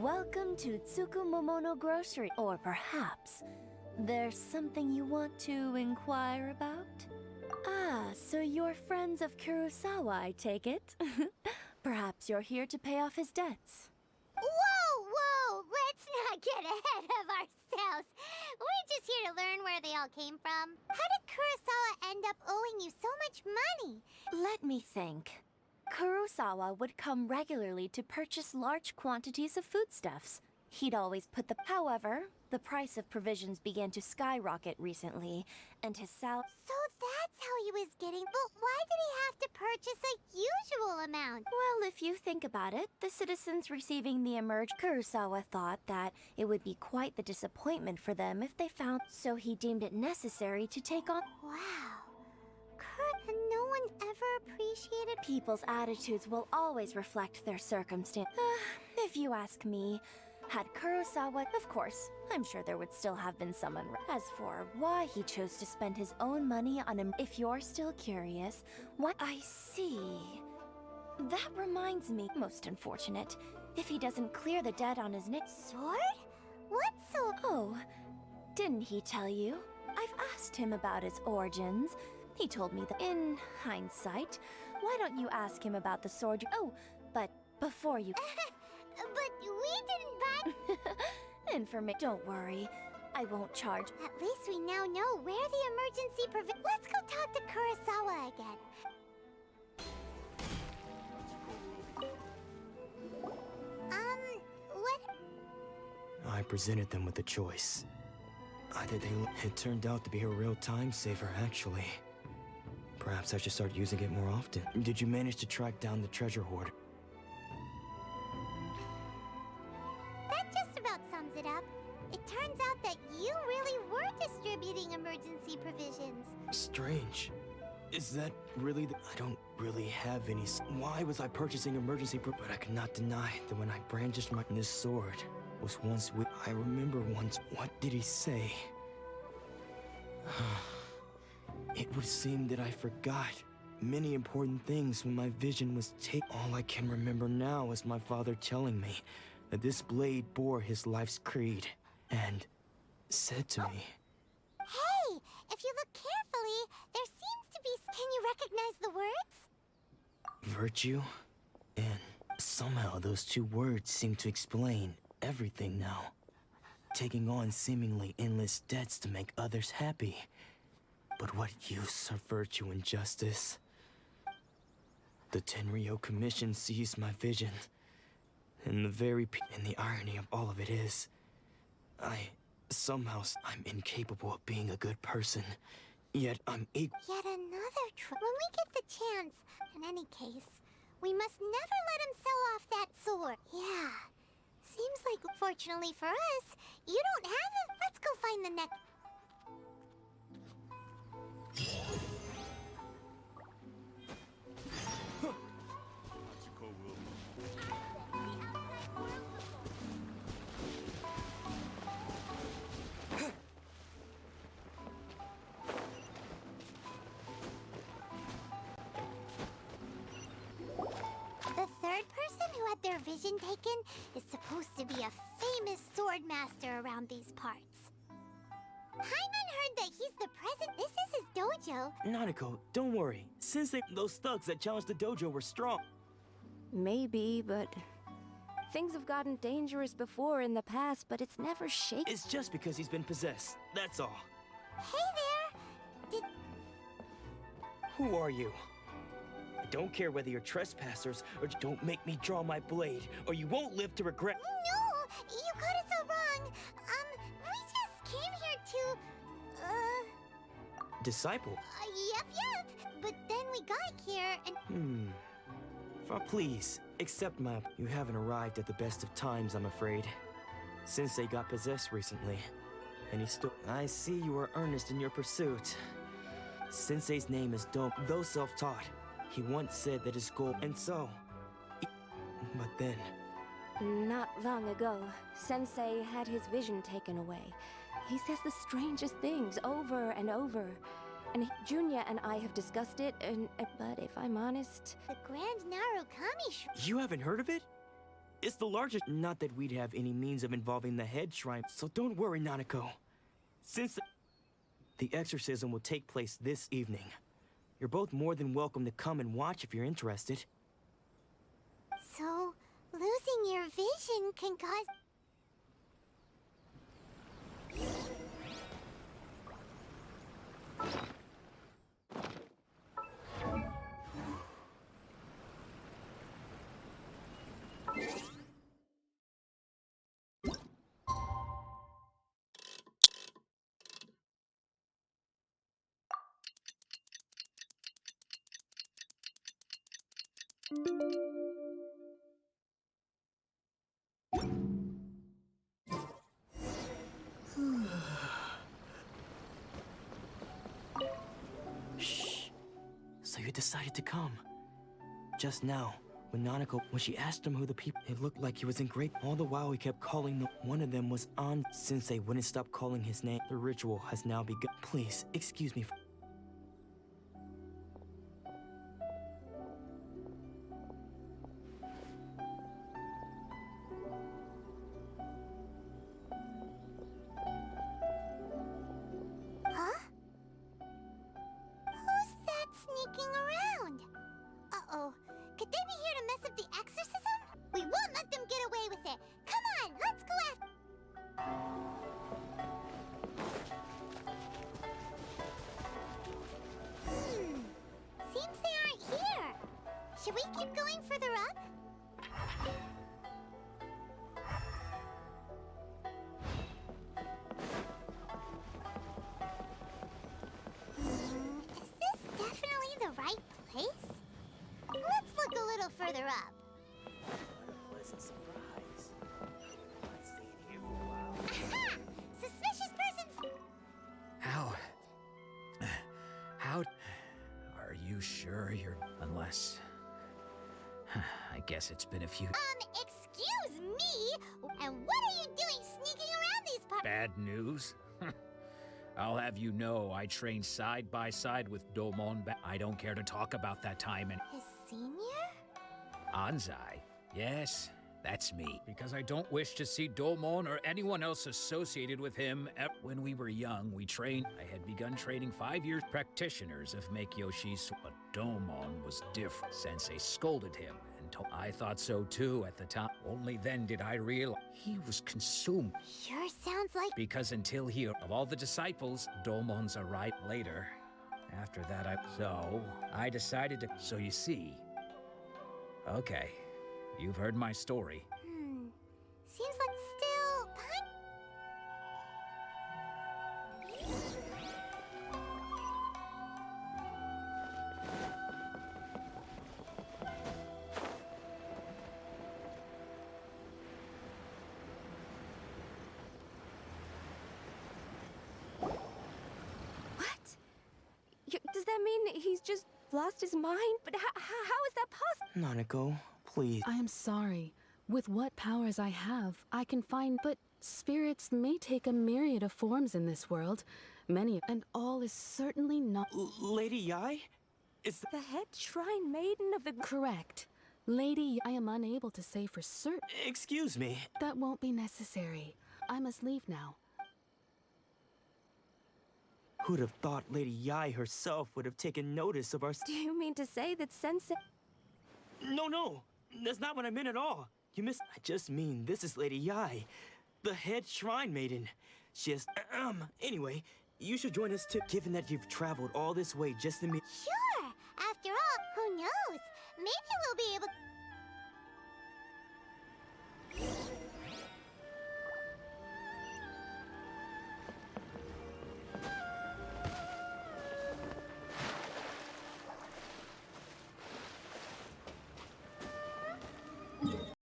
Welcome to Tsukumomono Grocery. Or perhaps there's something you want to inquire about? Ah, so you're friends of Kurosawa, I take it. Perhaps you're here to pay off his debts. Whoa! Let's not get ahead of ourselves. We're just here to learn where they all came from. How did Kurosawa end up owing you so much money? Let me think. Kurosawa would come regularly to purchase large quantities of foodstuffs. He'd always put the... However, the price of provisions began to skyrocket recently, and his salary... So that's how he was getting... But why did he have to purchase a usual amount? Well, if you think about it, the citizens receiving the Kurosawa thought that it would be quite the disappointment for them if they found... So he deemed it necessary to take on... Wow. And no one ever appreciated... People's attitudes will always reflect their circumstance. If you ask me, had Kurosawa... Of course, I'm sure there would still have been some unrest. As for why he chose to spend his own money on him... If you're still curious, what... I see. That reminds me, most unfortunate. If he doesn't clear the debt on his neck... Sword? What sword? Oh, didn't he tell you? I've asked him about his origins. He told me that in hindsight, why don't you ask him about the sword? Oh, but before you... But we didn't buy... Information. Don't worry. I won't charge. At least we now know where the emergency Let's go talk to Kurosawa again. What? I presented them with a choice. Either they... It turned out to be a real time saver, actually. Perhaps I should start using it more often. Did you manage to track down the treasure hoard? That just about sums it up. It turns out that you really were distributing emergency provisions. Strange. Is that really the... I don't really have any... Why was I purchasing emergency But I could not deny that when I brandished this sword was once with... I remember once... What did he say? It would seem that I forgot many important things when my vision was taken. All I can remember now is my father telling me that this blade bore his life's creed and said to me... Hey! If you look carefully, there seems to be... Can you recognize the words? Virtue? And somehow those two words seem to explain everything now. Taking on seemingly endless debts to make others happy. But what use are virtue and justice? The Tenryo Commission seized my vision. And the irony of all of it is, I'm incapable of being a good person. Yet I'm equal. Yet another When we get the chance, in any case, we must never let him sell off that sword. Yeah. Seems like, fortunately for us, you don't have it. Let's go find the next... The third person who had their vision taken is supposed to be a famous sword master around these parts. Paimon heard that he's the present. This is his dojo. Nanako, don't worry. Those thugs that challenged the dojo were strong. Maybe, but things have gotten dangerous before in the past, but it's never shaken. It's just because he's been possessed. That's all. Hey there! Who are you? I don't care whether you're trespassers or don't make me draw my blade, or you won't live to regret. No! You got it so wrong. We just came here to, Disciple? Yep. But then we got here and... Please, accept my... You haven't arrived at the best of times, I'm afraid. Sensei got possessed recently, and he still... I see you are earnest in your pursuit. Sensei's name is Dome, though self-taught. He once said that his goal... And so... But then... Not long ago, Sensei had his vision taken away. He says the strangest things over and over. And Junya and I have discussed it, but if I'm honest... The Grand Narukami You haven't heard of it? It's the largest. Not that we'd have any means of involving the head shrine, so don't worry, Nanako. Since the exorcism will take place this evening, you're both more than welcome to come and watch if you're interested. So, losing your vision can cause... Shh. So you decided to come. Just now, when she asked him who the people, it looked like he was in great. All the while he kept calling them. One of them was on. Since they wouldn't stop calling his name, the ritual has now begun. Please, excuse me. Huh? Who's that sneaking around? Uh-oh. Could they be here to mess up the exorcism? We won't let them get away with it. Come on, let's go after... Seems they aren't here. Should we keep going further up? Is this definitely the right place? Let's look a little further up. What a pleasant surprise. I stayed here for a while. Aha! Suspicious persons! How... Are you sure you're... Unless... I guess it's been a few... Excuse me? And what are you doing sneaking around these parts? Bad news? I'll have you know I trained side by side with Domon. I don't care to talk about that time and... His senior? Anzai? Yes, that's me. Because I don't wish to see Domon or anyone else associated with him. When we were young, we trained. I had begun training 5 years practitioners of Make-Yoshi's, but Domon was different. Sensei scolded him, and I thought so too at the time. Only then did I realize he was consumed. Sure sounds like... Because until he, of all the disciples, Domon's arrived later. After that, So, I decided to... So you see... Okay, you've heard my story. Seems like still... Does that mean he's just lost his mind? But how is that possible? Nanako, please. I am sorry. With what powers I have, I can find, but spirits may take a myriad of forms in this world. Many, and all is certainly not... Lady Yai? Is The head shrine maiden of the... Correct. Lady, I am unable to say for certain. Excuse me. That won't be necessary. I must leave now. Who'd have thought Lady Yai herself would have taken notice of our... Do you mean to say that Sensei... No. That's not what I meant at all. You missed... I just mean this is Lady Yai, the head shrine maiden. She has... Anyway, you should join us too. Given that you've traveled all this way just to meet... Sure!